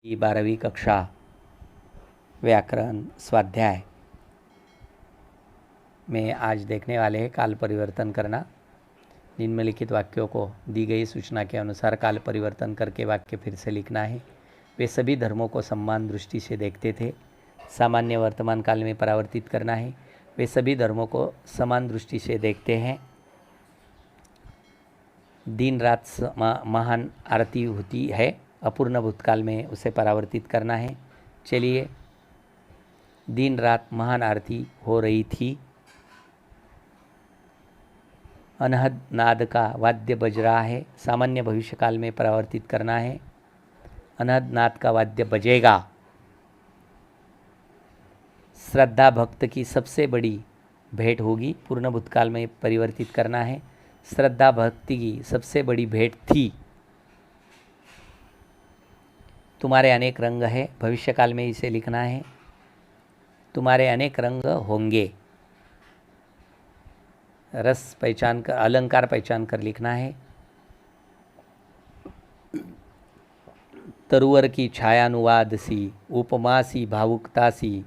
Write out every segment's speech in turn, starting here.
12वीं कक्षा व्याकरण स्वाध्याय में आज देखने वाले हैं काल परिवर्तन करना। निम्नलिखित वाक्यों को दी गई सूचना के अनुसार काल परिवर्तन करके वाक्य फिर से लिखना है। वे सभी धर्मों को समान दृष्टि से देखते थे। सामान्य वर्तमान काल में परावर्तित करना है। वे सभी धर्मों को समान दृष्टि से देखते हैं। दिन रात महान आरती होती है। अपूर्ण भूतकाल में उसे परावर्तित करना है। चलिए, दिन रात महान आरती हो रही थी। अनहद नाद का वाद्य बज रहा है। सामान्य भविष्यकाल में परावर्तित करना है। अनहद नाद का वाद्य बजेगा। श्रद्धा भक्त की सबसे बड़ी भेंट होगी। पूर्ण भूतकाल में परिवर्तित करना है। श्रद्धा भक्ति की सबसे बड़ी भेंट थी। तुम्हारे अनेक रंग है। भविष्यकाल में इसे लिखना है। तुम्हारे अनेक रंग होंगे। रस पहचान कर, अलंकार पहचान कर लिखना है। तरुवर की छायानुवाद सी, उपमा सी, भावुकता सी,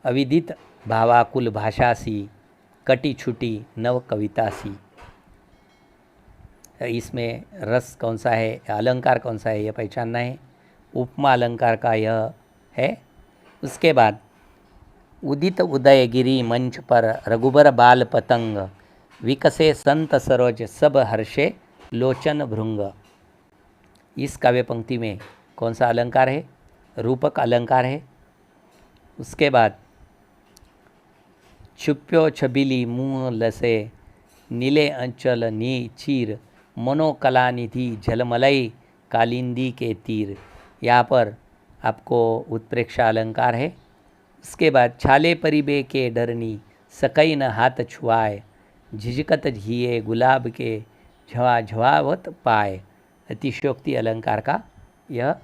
अविदित भावाकुल भाषा सी, कटी छुटी नव कविता सी। इसमें रस कौन सा है, अलंकार कौन सा है, यह पहचानना है। उपमा अलंकार का यह है। उसके बाद उदित उदयगिरी मंच पर रघुबर बाल पतंग, विकसे संत सरोज सब हर्षे लोचन भृंग। इस काव्य पंक्ति में कौन सा अलंकार है, रूपक अलंकार है। उसके बाद छुप्यो छबिली मुँह लसे, नीले अंचल नी चीर, मनोकला निधि झलमलई कालिंदी के तीर। यहाँ पर आपको उत्प्रेक्षा अलंकार है। उसके बाद छाले परिबे के डरनी, सकई न हाथ छुआए, झिझकत झिए गुलाब के झवा झवावत पाए। अतिशयोक्ति अलंकार का यह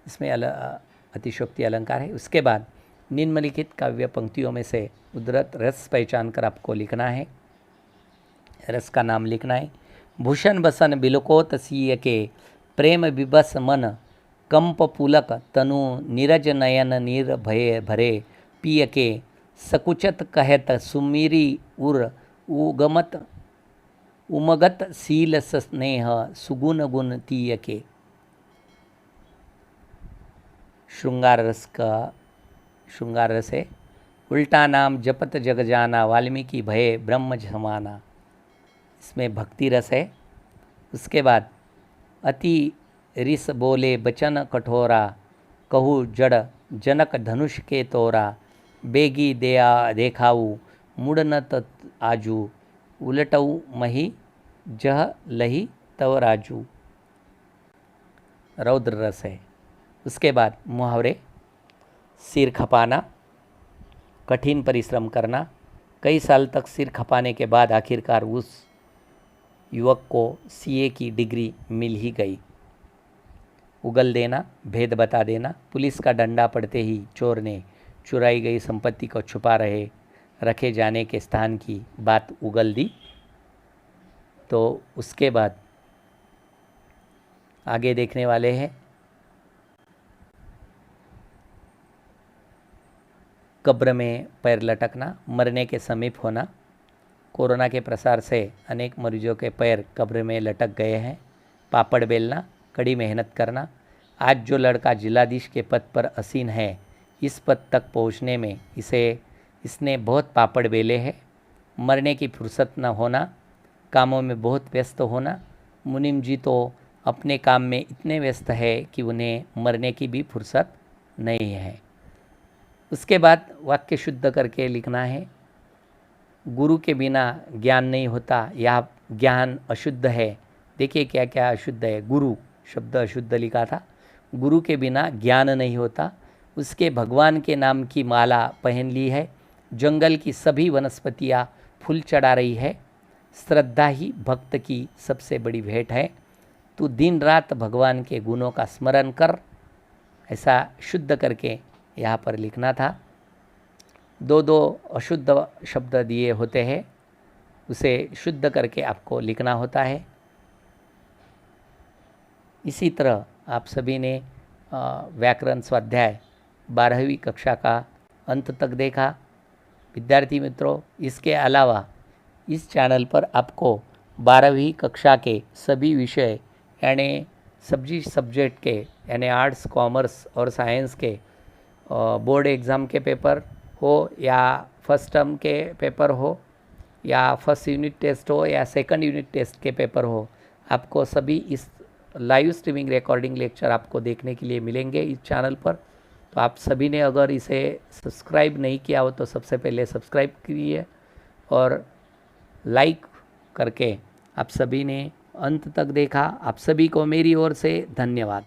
इसमें अतिशयोक्ति अलंकार है। उसके बाद निम्नलिखित काव्य पंक्तियों में से उद्धृत रस पहचान कर आपको लिखना है। रस का नाम लिखना है। भूषण बसन बिलकोत सीय के, प्रेम विबस मन कंप पुलक तनु, नीरज नयन नीर भय भरे, पिय के सकुचत कहत सुमीरी उर, उगमत उमगत सील स्नेह सुगुण गुण तीय के। श्रृंगार रस का श्रृंगार रस है। उल्टा नाम जपत जग जाना, वाल्मीकि भय ब्रह्म समाना। इसमें भक्ति रस है। उसके बाद अति रिस बोले बचन कठोरा, कहू जड़ जनक धनुष के तोरा, बेगी दया देखाऊ मुड़न तत् आजू, उलटऊ मही जह लही तव राजू। रौद्र रस है। उसके बाद मुहावरे, सिर खपाना, कठिन परिश्रम करना। कई साल तक सिर खपाने के बाद आखिरकार उस युवक को सीए की डिग्री मिल ही गई। उगल देना, भेद बता देना। पुलिस का डंडा पड़ते ही चोर ने चुराई गई संपत्ति को छुपा रखे जाने के स्थान की बात उगल दी। तो उसके बाद आगे देखने वाले हैं कब्र में पैर लटकना, मरने के समीप होना। कोरोना के प्रसार से अनेक मरीजों के पैर कब्र में लटक गए हैं। पापड़ बेलना, कड़ी मेहनत करना। आज जो लड़का जिलाधीश के पद पर आसीन है, इस पद तक पहुंचने में इसने बहुत पापड़ बेले हैं। मरने की फुर्सत न होना, कामों में बहुत व्यस्त होना। मुनीम जी तो अपने काम में इतने व्यस्त है कि उन्हें मरने की भी फुर्सत नहीं है। उसके बाद वाक्य शुद्ध करके लिखना है। गुरु के बिना ज्ञान नहीं होता, यह ज्ञान अशुद्ध है। देखिए क्या क्या अशुद्ध है। गुरु शब्द अशुद्ध लिखा था। गुरु के बिना ज्ञान नहीं होता। उसके भगवान के नाम की माला पहन ली है। जंगल की सभी वनस्पतियाँ फूल चढ़ा रही है। श्रद्धा ही भक्त की सबसे बड़ी भेंट है। तू दिन रात भगवान के गुणों का स्मरण कर। ऐसा शुद्ध करके यहाँ पर लिखना था। दो अशुद्ध शब्द दिए होते हैं, उसे शुद्ध करके आपको लिखना होता है। इसी तरह आप सभी ने व्याकरण स्वाध्याय 12वीं कक्षा का अंत तक देखा। विद्यार्थी मित्रों, इसके अलावा इस चैनल पर आपको 12वीं कक्षा के सभी विषय यानी सभी सब्जेक्ट के यानी आर्ट्स, कॉमर्स और साइंस के बोर्ड एग्ज़ाम के पेपर हो या फर्स्ट टर्म के पेपर हो या फर्स्ट यूनिट टेस्ट हो या सेकंड यूनिट टेस्ट के पेपर हो, आपको सभी इस लाइव स्ट्रीमिंग रिकॉर्डिंग लेक्चर आपको देखने के लिए मिलेंगे इस चैनल पर। तो आप सभी ने अगर इसे सब्सक्राइब नहीं किया हो तो सबसे पहले सब्सक्राइब कीजिए और लाइक करके आप सभी ने अंत तक देखा। आप सभी को मेरी ओर से धन्यवाद।